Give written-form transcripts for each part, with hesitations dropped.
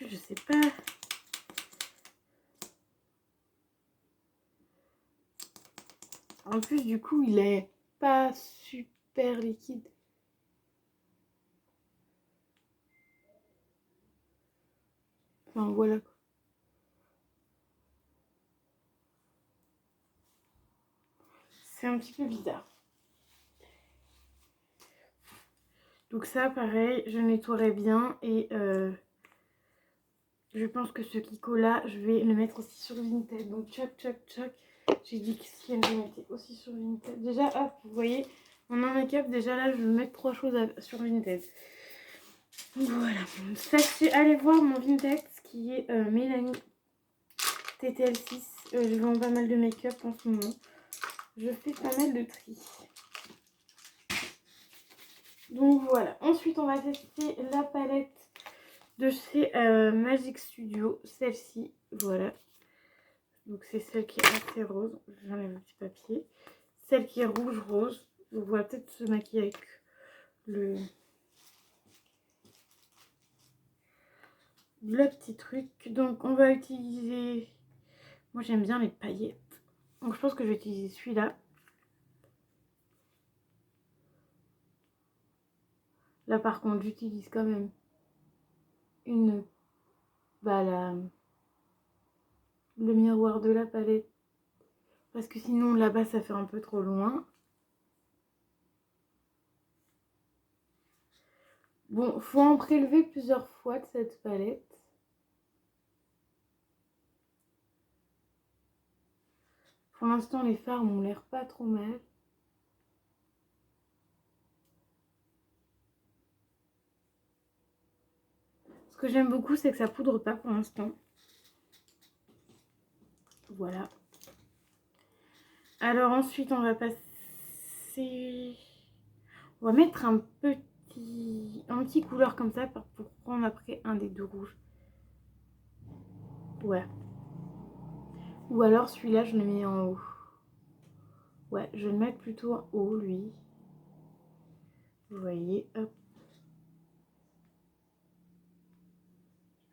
plus, je sais pas. En plus, du coup, il est pas super liquide. Enfin, voilà. C'est un petit peu bizarre. Donc ça, pareil, je nettoierai bien. Et je pense que ce Kiko-là, je vais le mettre aussi sur Vinted. Donc, tchac, tchac, tchac. J'ai dit que si elle le mettait aussi sur Vinted. Déjà, hop, vous voyez, mon make-up, déjà là, je vais mettre 3 choses sur Vinted. Donc voilà. Sachez, allez voir mon Vinted, qui est Mélanie TTL6. Je vends pas mal de make-up en ce moment. Je fais pas mal de tri. Donc voilà. Ensuite, on va tester la palette de chez Magic Studio. Celle-ci, voilà. Donc c'est celle qui est assez rose. J'enlève le petit papier. Celle qui est rouge rose. Donc on va peut-être se maquiller avec le petit truc. Donc on va utiliser... Moi j'aime bien les paillettes. Donc je pense que je vais utiliser celui-là. Là par contre j'utilise quand même une... le miroir de la palette. Parce que sinon là-bas ça fait un peu trop loin. Bon, faut en prélever plusieurs fois de cette palette. Pour l'instant, les fards m'ont l'air pas trop mal. Ce que j'aime beaucoup, c'est que ça poudre pas pour l'instant. Voilà. Alors ensuite, on va passer... On va mettre un petit couleur comme ça pour prendre après un des deux rouges. Ouais. Ou alors celui-là, je le mets en haut. Ouais, je vais le mettre plutôt en haut, lui. Vous voyez, hop.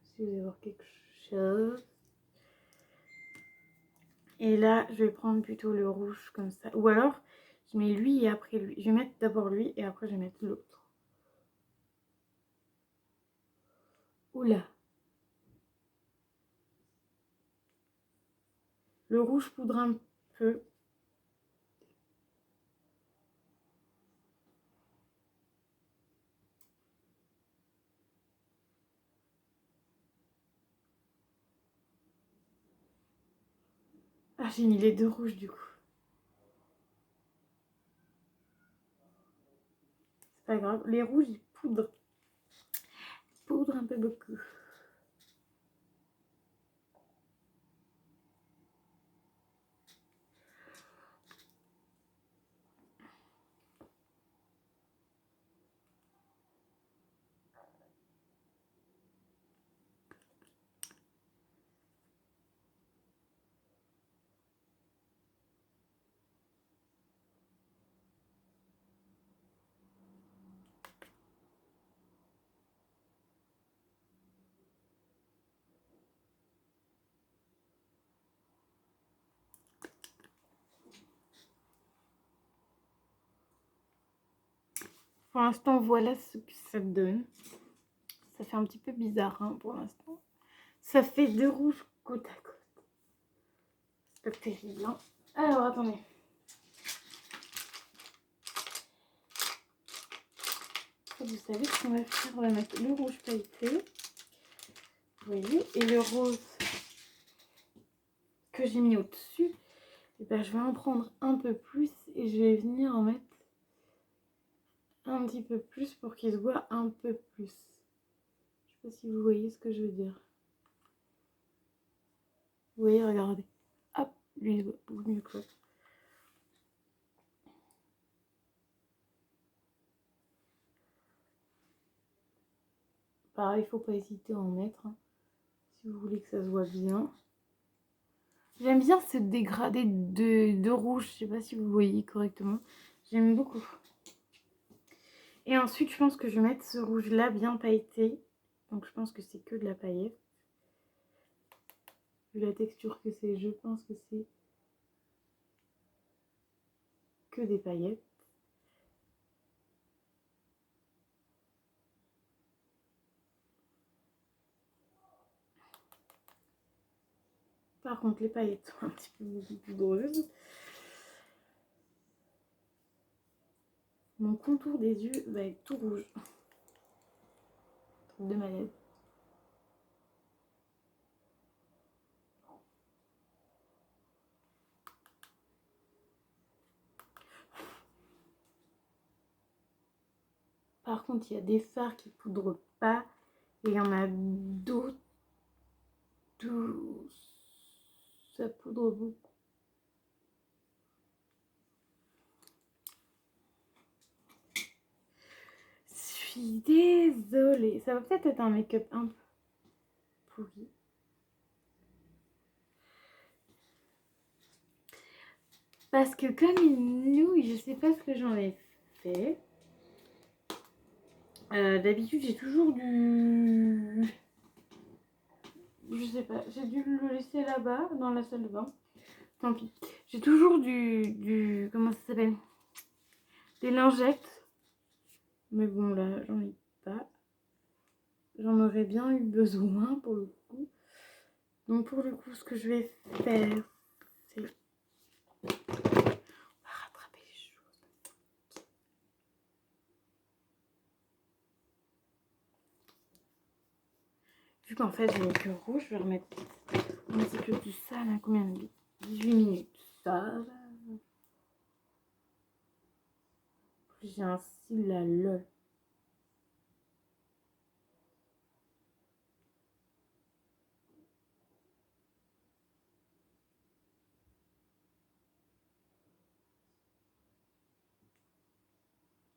Si vous allez voir quelque chose. Et là, je vais prendre plutôt le rouge comme ça. Ou alors, je mets lui et après lui. Je vais mettre d'abord lui et après je vais mettre l'autre. Oula. Le rouge poudre un peu. Ah, j'ai mis les deux rouges du coup. C'est pas grave. Les rouges, ils poudrent. Poudre un peu beaucoup. Pour l'instant, voilà ce que ça donne. Ça fait un petit peu bizarre hein, pour l'instant. Ça fait deux rouges côte à côte. C'est pas terrible. Hein. Alors, attendez. Vous savez ce qu'on va faire. On va mettre le rouge pailleté. Vous voyez. Et le rose que j'ai mis au-dessus. Et ben, je vais en prendre un peu plus. Et je vais venir en mettre un petit peu plus pour qu'il se voit un peu plus. Je sais pas si vous voyez ce que je veux dire. Vous voyez, regardez. Hop, lui il se voit beaucoup mieux que l'autre. Pareil, il faut pas hésiter à en mettre. Hein, si vous voulez que ça se voit bien. J'aime bien ce dégradé de rouge. Je sais pas si vous voyez correctement. J'aime beaucoup. Et ensuite, je pense que je vais mettre ce rouge là bien pailleté. Donc je pense que c'est que de la paillette. Vu la texture que c'est, je pense que c'est que des paillettes. Par contre, les paillettes sont un petit peu beaucoup poudreuses. Mon contour des yeux va être tout rouge. Truc de malade. Par contre, il y a des fards qui poudrent pas. Et il y en a d'autres où ça poudre beaucoup. Je suis désolée. Ça va peut-être être un make-up un peu pourri. Parce que comme une nouille, je sais pas ce que j'en ai fait. D'habitude, j'ai toujours du... Je sais pas, j'ai dû le laisser là-bas, dans la salle de bain. Tant pis. J'ai toujours du... Comment ça s'appelle? Des lingettes. Mais bon, là, j'en ai pas. J'en aurais bien eu besoin, pour le coup. Donc, pour le coup, ce que je vais faire, c'est... On va rattraper les choses. Vu qu'en fait, j'ai mis que rouge, je vais remettre un petit peu plus ça, là. Combien de minutes? 18 minutes. Ça va. J'ai un cil à l'œil.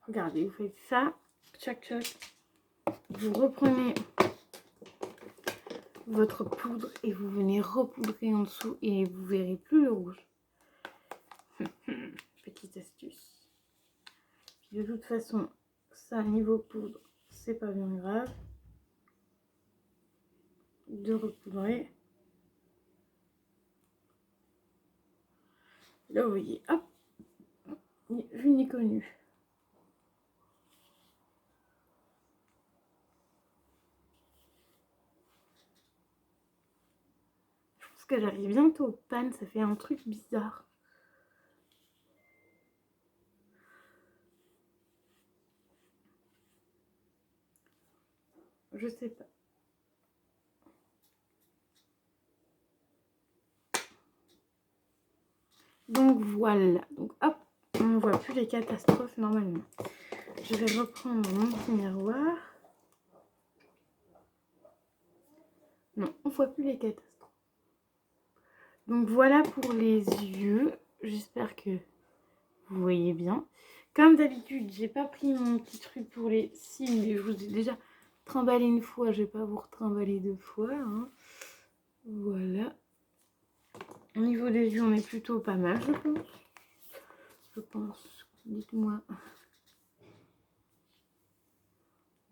Regardez, vous faites ça, tchac tchac. Vous reprenez votre poudre et vous venez repoudrer en dessous et vous verrez plus le rouge. Petite astuce. Puis de toute façon, ça niveau poudre, c'est pas bien grave de repoudrer. Là, vous voyez, hop, vu ni connu. Je pense que j'arrive bientôt au pan, ça fait un truc bizarre. Je sais pas. Donc voilà. Donc hop, on ne voit plus les catastrophes normalement. Je vais reprendre mon petit miroir. Non, on ne voit plus les catastrophes. Donc voilà pour les yeux. J'espère que vous voyez bien. Comme d'habitude, j'ai pas pris mon petit truc pour les cils, mais je vous ai déjà trimballé une fois. Je vais pas vous retrimballer deux fois. Hein. Voilà. Au niveau des yeux, on est plutôt pas mal, je pense. Je pense. Dites-moi.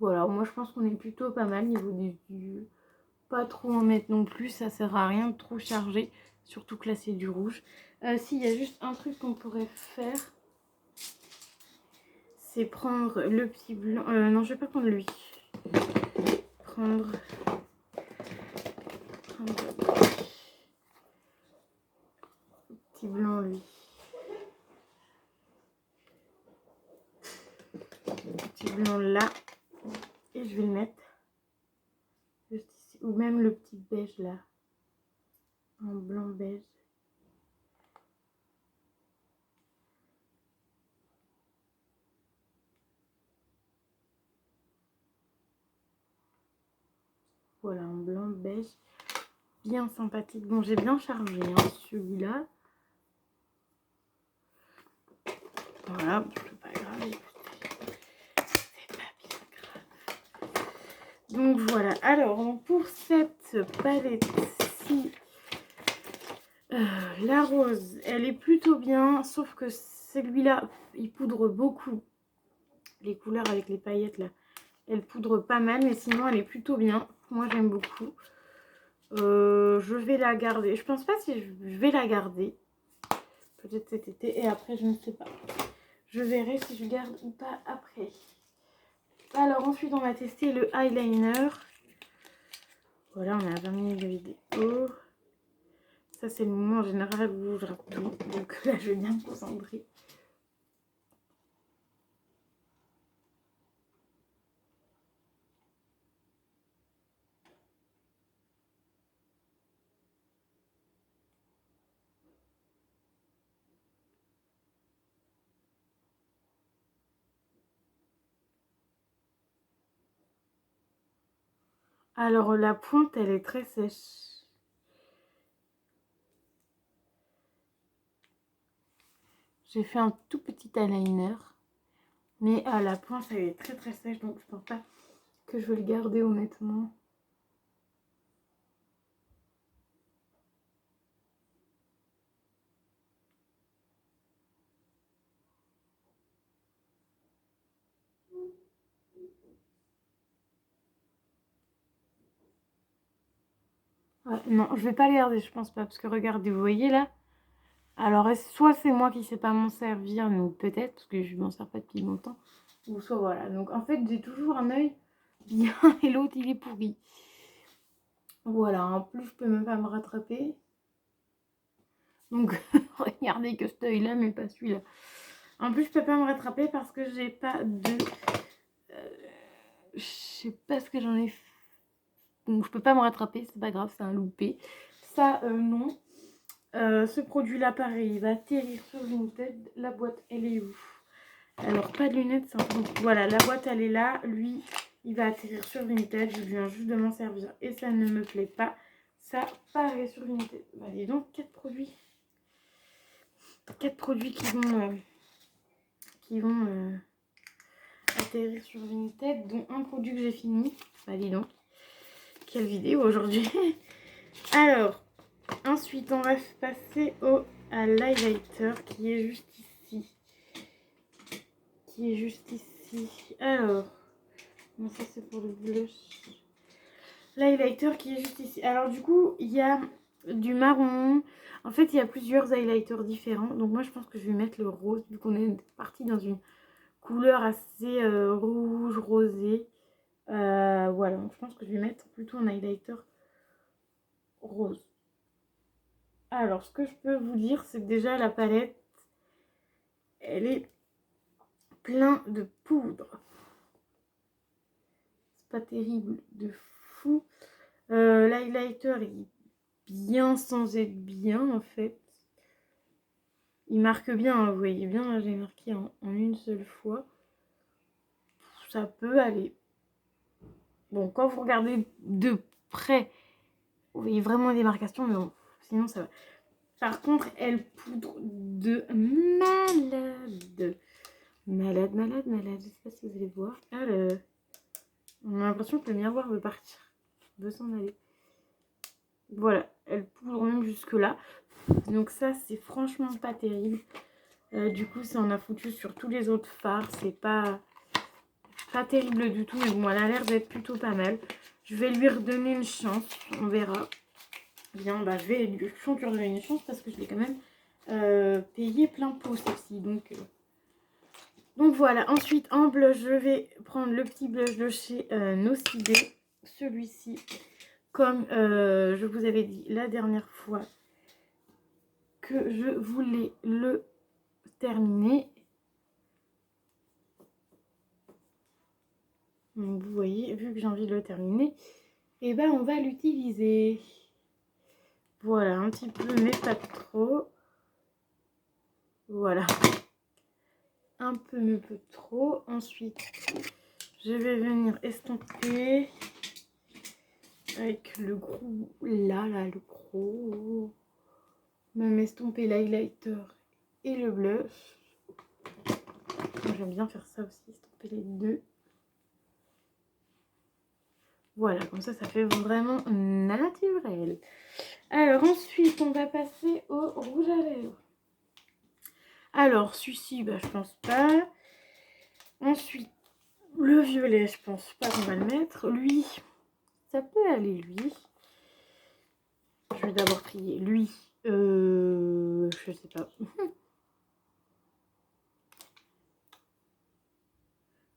Voilà, moi je pense qu'on est plutôt pas mal au niveau des yeux. Pas trop en mettre non plus, ça sert à rien de trop charger. Surtout que là c'est du rouge. S'il y a juste un truc qu'on pourrait faire, c'est prendre le petit blanc. Non, je vais pas prendre lui. Prendre le petit blanc lui. Le petit blanc là. Et je vais le mettre juste ici. Ou même le petit beige là. En blanc beige. Voilà, en blanc beige. Bien sympathique. Bon, j'ai bien chargé hein, celui-là. Voilà, c'est pas grave. C'est pas bien grave. Donc voilà. Alors, pour cette palette-ci, la rose, elle est plutôt bien. Sauf que celui-là, il poudre beaucoup. Les couleurs avec les paillettes là, Elle poudre pas mal, mais sinon elle est plutôt bien. Moi j'aime beaucoup. Je vais la garder. Je pense pas si je vais la garder. Peut-être cet été et après je ne sais pas. Je verrai si je garde ou pas après. Alors ensuite on va tester le eyeliner. Voilà, on est à 20 minutes de vidéo. Ça c'est le moment en général où je rate tout. Donc là je vais bien me concentrer. Alors la pointe elle est très sèche. J'ai fait un tout petit eyeliner. Mais à la pointe elle est très très sèche. Donc je pense pas que je vais le garder honnêtement. Ouais, non, je vais pas les garder, je pense pas. Parce que regardez, vous voyez là. Alors, soit c'est moi qui sais pas m'en servir, donc peut-être, parce que je m'en sers pas depuis longtemps. Ou soit voilà. Donc en fait, j'ai toujours un œil bien et l'autre il est pourri. Voilà, en plus je peux même pas me rattraper. Donc regardez que cet œil là, mais pas celui-là. En plus je peux pas me rattraper parce que j'ai pas de... je sais pas ce que j'en ai fait. Donc je peux pas me rattraper, c'est pas grave, c'est un loupé. Ça, non. Ce produit là pareil, il va atterrir sur une tête. La boîte elle est où? Alors pas de lunettes, voilà, la boîte elle est là. Lui il va atterrir sur Vinted. Je viens juste de m'en servir et ça ne me plaît pas. Ça pareil sur Vinted. Allez donc 4 produits. 4 produits qui vont atterrir sur Vinted, dont un produit que j'ai fini. Allez donc. Quelle vidéo aujourd'hui. Alors, ensuite on va passer à l'highlighter qui est juste ici. Alors, bon, ça c'est pour le blush. L'highlighter qui est juste ici. Alors du coup, il y a du marron. En fait, il y a plusieurs highlighters différents. Donc moi, je pense que je vais mettre le rose, vu qu'on est parti dans une couleur assez rouge, rosé. Voilà, donc je pense que je vais mettre plutôt un highlighter rose. Alors, ce que je peux vous dire, c'est que déjà la palette, elle est plein de poudre. C'est pas terrible de fou. L'highlighter est bien sans être bien en fait. Il marque bien, hein, vous voyez bien, là j'ai marqué en une seule fois. Ça peut aller. Bon, quand vous regardez de près, vous voyez vraiment des marcations, mais bon, sinon ça va. Par contre, elle poudre de malade. Malade. Je sais pas si vous allez voir. Ah, on a l'impression que le miroir veut partir. Veut s'en aller. Voilà, elle poudre même jusque là. Donc ça, c'est franchement pas terrible. Du coup, ça en a foutu sur tous les autres fards. C'est pas terrible du tout. Mais bon, elle a l'air d'être plutôt pas mal. Je vais lui redonner une chance. On verra. Bien, bah, je vais lui donner une chance parce que je l'ai quand même payé plein pot celle-ci. Donc voilà. Ensuite, en blush, je vais prendre le petit blush de chez Nocibé. Celui-ci, comme je vous avais dit la dernière fois que je voulais le terminer. Donc vous voyez, vu que j'ai envie de le terminer, et ben on va l'utiliser. Voilà, un petit peu, mais pas trop. Voilà. Un peu, mais peu trop. Ensuite, je vais venir estomper avec le gros, là, le gros. Même estomper l'highlighter et le blush. J'aime bien faire ça aussi, estomper les deux. Voilà, comme ça fait vraiment naturel. Alors ensuite, on va passer au rouge à lèvres. Alors, celui-ci, bah, je pense pas. Ensuite, Le violet, je pense pas qu'on va le mettre. Lui, ça peut aller, lui. Je vais d'abord trier. Lui, je sais pas.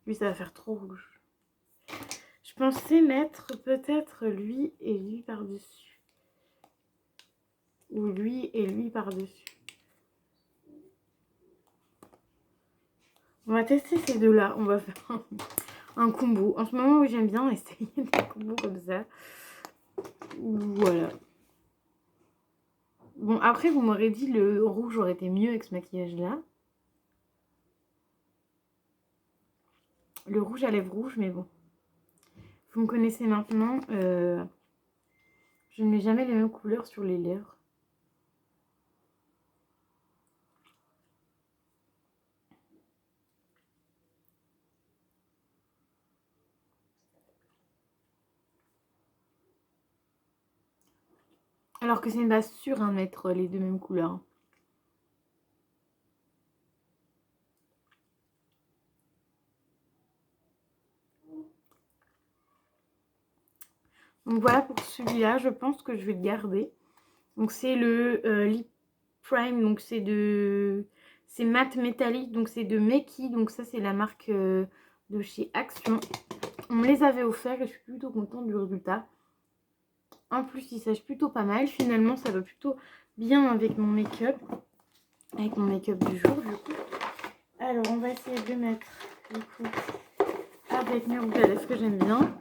Lui, ça va faire trop rouge. Je pensais mettre peut-être lui et lui par-dessus. Ou lui et lui par-dessus. On va tester ces deux-là. On va faire un combo. En ce moment, oui, j'aime bien essayer des combos comme ça. Voilà. Bon, après, vous m'aurez dit le rouge aurait été mieux avec ce maquillage-là. Le rouge à lèvres rouge, mais bon. Vous me connaissez maintenant. Je ne mets jamais les mêmes couleurs sur les lèvres. Alors que c'est une base sûre, hein, mettre les deux mêmes couleurs. Donc voilà pour celui-là, je pense que je vais le garder. Donc c'est le Lip Prime, donc c'est matte métallique, donc c'est de Meki, donc ça c'est la marque de chez Action. On me les avait offerts et je suis plutôt contente du résultat. En plus, il sèche plutôt pas mal. Finalement, ça va plutôt bien avec mon make-up. Avec mon make-up du jour, du coup. Alors, on va essayer de mettre, du coup, avec mes rouges à lèvres que j'aime bien.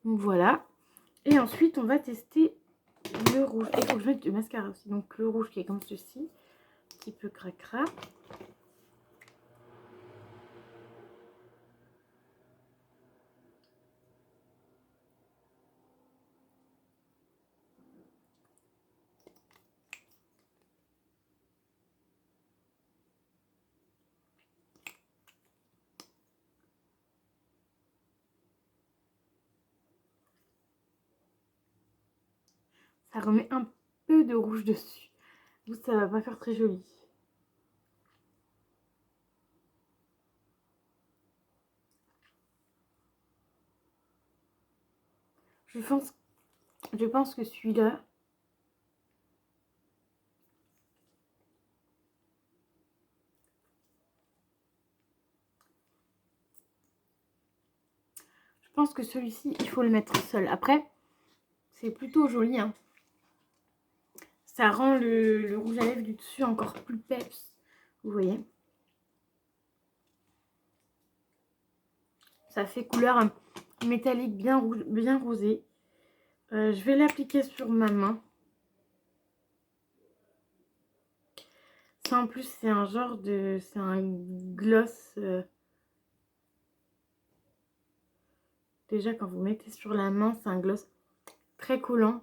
Donc, voilà. Et ensuite, on va tester le rouge. Et il faut que je mette du mascara aussi. Donc, le rouge qui est comme ceci. Un petit peu cracra. Ça remet un peu de rouge dessus. Vous, ça va pas faire très joli. Je pense que celui-là, je pense que celui-ci, il faut le mettre seul. Après, c'est plutôt joli, hein. Ça rend le rouge à lèvres du dessus encore plus peps. Vous voyez? Ça fait couleur métallique bien, rouge, bien rosé. Je vais l'appliquer sur ma main. Ça en plus c'est un genre de... C'est un gloss. Déjà quand vous mettez sur la main, c'est un gloss très collant.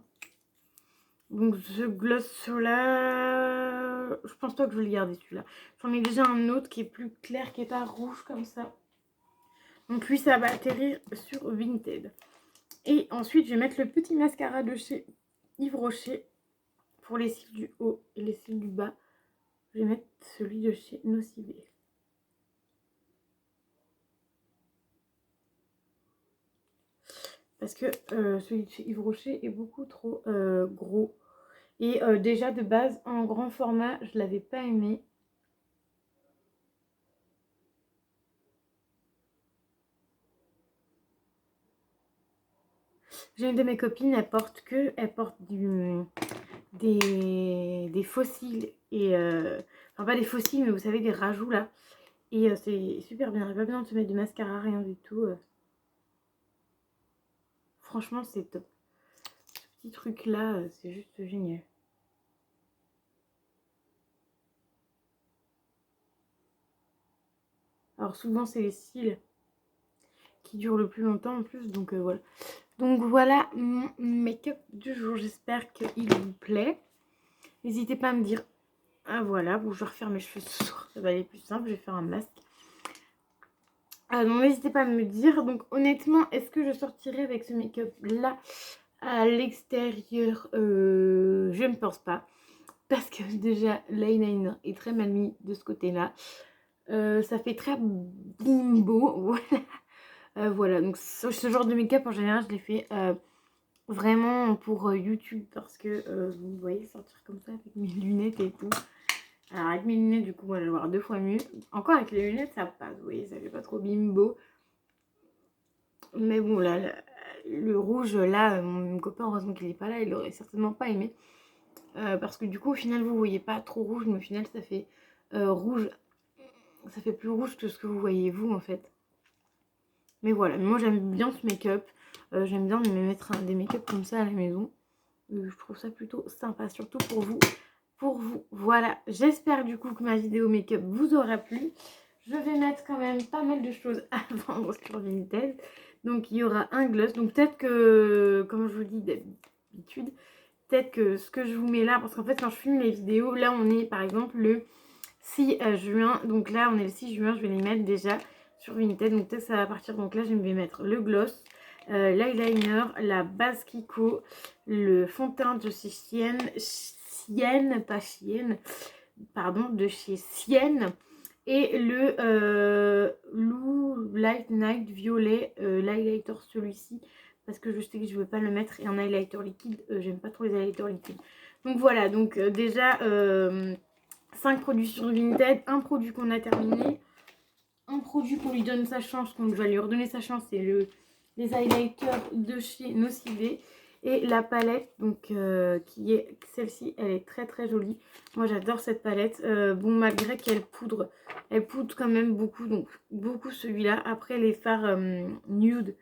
Donc ce gloss là, je pense pas que je vais le garder celui-là. J'en ai déjà un autre qui est plus clair, qui est pas rouge comme ça. Donc lui ça va atterrir sur Vinted. Et ensuite je vais mettre le petit mascara de chez Yves Rocher pour les cils du haut et les cils du bas. Je vais mettre celui de chez Nocivé. Parce que celui de chez Yves Rocher est beaucoup trop gros. Et déjà de base en grand format, je l'avais pas aimé. J'ai une de mes copines, elle porte des fossiles et enfin pas des fossiles, mais vous savez des rajouts là. Et c'est super bien. Elle n'a pas besoin de se mettre de mascara, rien du tout. Franchement, c'est top. Ce petit truc là, c'est juste génial. Alors souvent c'est les cils qui durent le plus longtemps en plus, donc voilà. Donc voilà mon make-up du jour, j'espère qu'il vous plaît. N'hésitez pas à me dire, ah voilà, bon je vais refaire mes cheveux ce soir, ça va aller plus simple, je vais faire un masque. Donc n'hésitez pas à me dire, donc honnêtement, est-ce que je sortirai avec ce make-up là à l'extérieur? Je ne pense pas, parce que déjà l'eyeliner est très mal mis de ce côté là. Ça fait très bimbo, voilà. Voilà, donc ce genre de make-up en général je l'ai fait vraiment pour YouTube parce que vous me voyez sortir comme ça avec mes lunettes et tout. Alors avec mes lunettes du coup moi je vais voir 2 fois mieux. Encore avec les lunettes ça passe, vous voyez, ça fait pas trop bimbo. Mais bon là, le rouge là, mon copain heureusement qu'il est pas là, il aurait certainement pas aimé. Parce que du coup au final vous voyez pas trop rouge, mais au final ça fait rouge. Ça fait plus rouge que ce que vous voyez vous en fait. Mais voilà, moi j'aime bien ce make-up. J'aime bien me mettre des make-up comme ça à la maison. Je trouve ça plutôt sympa, surtout pour vous. Voilà, j'espère du coup que ma vidéo make-up vous aura plu. Je vais mettre quand même pas mal de choses à vendre sur Vinted. Donc il y aura un gloss. Donc peut-être que, comme je vous dis d'habitude, peut-être que ce que je vous mets là, parce qu'en fait quand je filme les vidéos, là on est par exemple le 6 juin. Donc là on est le 6 juin, je vais les mettre déjà sur Vinted. Donc peut-être ça va partir. Donc là je vais mettre le gloss, l'eyeliner, la base Kiko, le fond de teint de chez de chez Sienne, et le Lou Light Night Violet, l'highlighter celui-ci, parce que je sais que je ne veux pas le mettre, et un highlighter liquide, j'aime pas trop les highlighters liquides. Donc voilà, donc déjà 5 produits sur Vinted, un produit qu'on a terminé, un produit qu'on lui donne sa chance, qu'on va lui redonner sa chance, c'est les highlighters de chez Nocibé. Et la palette, donc qui est celle-ci, elle est très très jolie. Moi j'adore cette palette. Bon, malgré qu'elle poudre, elle poudre quand même beaucoup, donc beaucoup celui-là. Après les fards nude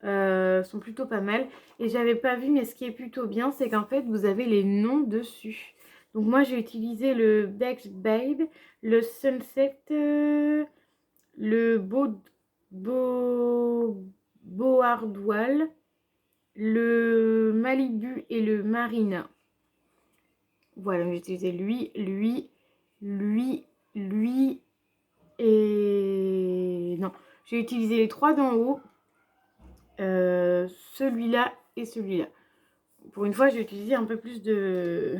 sont plutôt pas mal. Et j'avais pas vu, mais ce qui est plutôt bien, c'est qu'en fait vous avez les noms dessus. Donc moi j'ai utilisé le Bex Babe, le Sunset, le Boardwall, le Malibu et le Marina. Voilà, j'ai utilisé lui et... Non, j'ai utilisé les 3 d'en haut, celui-là et celui-là. Pour une fois, j'ai utilisé un peu plus de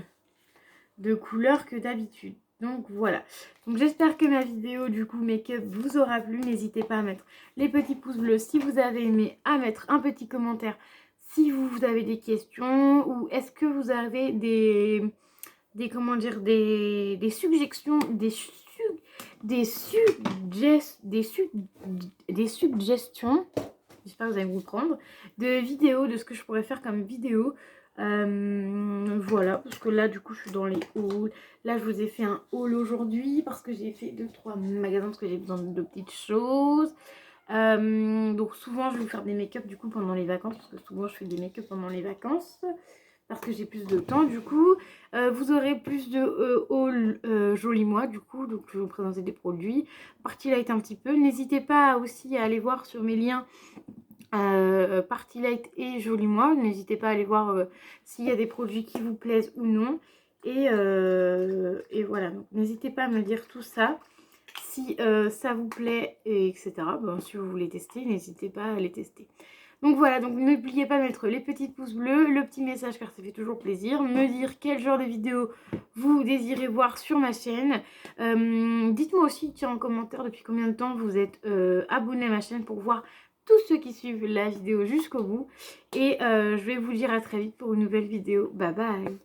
couleurs que d'habitude. Donc voilà, donc j'espère que ma vidéo du coup make-up vous aura plu. N'hésitez pas à mettre les petits pouces bleus si vous avez aimé, à mettre un petit commentaire si vous avez des questions, ou est-ce que vous avez des comment dire, des suggestions, des suggestions, j'espère que vous allez vous prendre, de vidéos, de ce que je pourrais faire comme vidéo. Voilà, parce que là du coup je suis dans les hauls. Là je vous ai fait un haul aujourd'hui parce que j'ai fait 2-3 magasins parce que j'ai besoin de petites choses. Donc souvent je vais vous faire des make-up du coup pendant les vacances, parce que souvent je fais des make-up pendant les vacances parce que j'ai plus de temps du coup. Vous aurez plus de haul joli mois du coup, donc je vais vous présenter des produits, partie light un petit peu. N'hésitez pas aussi à aller voir sur mes liens Party Light et Joli Moi. N'hésitez pas à aller voir s'il y a des produits qui vous plaisent ou non. Et voilà, donc n'hésitez pas à me dire tout ça. Si ça vous plaît, et etc. Bon, si vous voulez tester, n'hésitez pas à les tester. Donc voilà, donc n'oubliez pas de mettre les petits pouces bleus, le petit message car ça fait toujours plaisir. Me dire quel genre de vidéo vous désirez voir sur ma chaîne. Dites-moi aussi, tiens, en commentaire depuis combien de temps vous êtes abonné à ma chaîne pour voir tous ceux qui suivent la vidéo jusqu'au bout. Et je vais vous dire à très vite pour une nouvelle vidéo. Bye bye!